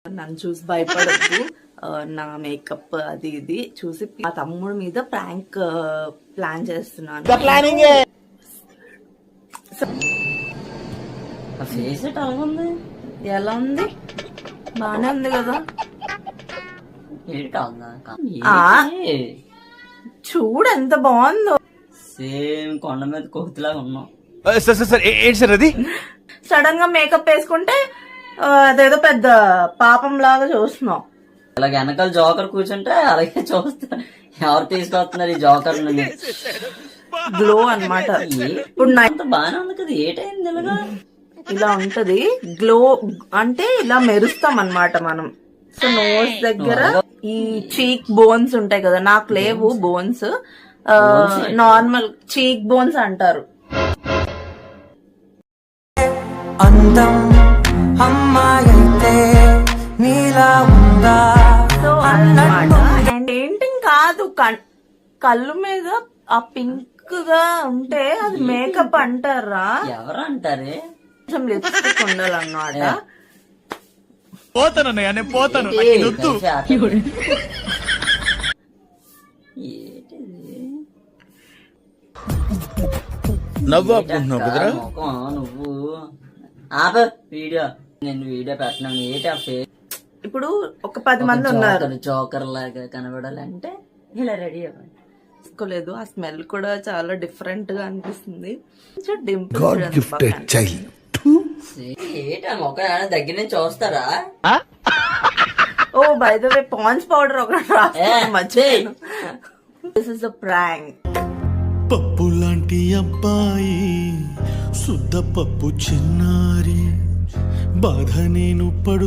నన్ను చూసి భయపడద్దు. నా మేకప్ అది ఇది చూసి మా తమ్ముడి మీద ప్రాంక్ ప్లాన్ చేస్తున్నాను. ఫేస్ ఎలా ఉంది? ఎలా ఉంది? బానే ఉంది కదా. చూడు ఎంత బాగుందో. సేమ్ కొండ మీద కోతిలాగా ఉన్నాం. ఏంటి సార్ అది? సడన్ గా మేకప్ వేసుకుంటే అదేదో పెద్ద పాపం లాగా చూస్తున్నాం. ఇలా వెనకాల జోకర్ కూర్చుంటే అలాగే చూస్తా. ఎవరు తీసుకొస్తున్నారు ఈ జోకర్? గ్లో అన్నమాట. ఇప్పుడు బానే ఉంది కదా. ఏటైంది ఇలాగా? ఇలా ఉంటది గ్లో అంటే ఇలా మెరుస్తాం అన్నమాట మనం. సో నోస్ దగ్గర ఈ చీక్ బోన్స్ ఉంటాయి కదా, నాకు లేవు బోన్స్. నార్మల్ చీక్ బోన్స్ అంటారు. అందం అమ్మాయితే నీలా ఉందా పెయింటింగ్ కాదు, కళ్ళు మీద ఆ పింక్ గా ఉంటే అది మేకప్ అంటారా? ఎవరు అంటారే? కొంచెం లిప్స్టిక్ ఉండాలన్నమాట. పోతానన్నయ్య, నేను పోతాను. నువ్వు ఆప వీడియో. నేను వీడియో పెట్టినాను. ఏటి ఆ ఫేస్? ఇప్పుడు ఒక 10 మంది ఉన్నారు. జోకర్ లాగా కనబడాలంటే ఇలా రెడీ అవ్వండి. తీసుకోలేదు. ఆ స్మెల్ కూడా చాలా డిఫరెంట్ గా అనిపిస్తుంది. దగ్గర నుంచి చూస్తారా? Oh by the way Pond's powder ఒకటి మర్చిపోయాను. This is a prank. పప్పు లాంటి అబ్బాయి, శుద్ధ పప్పు చిన్నారి, బాధ నేను పడు.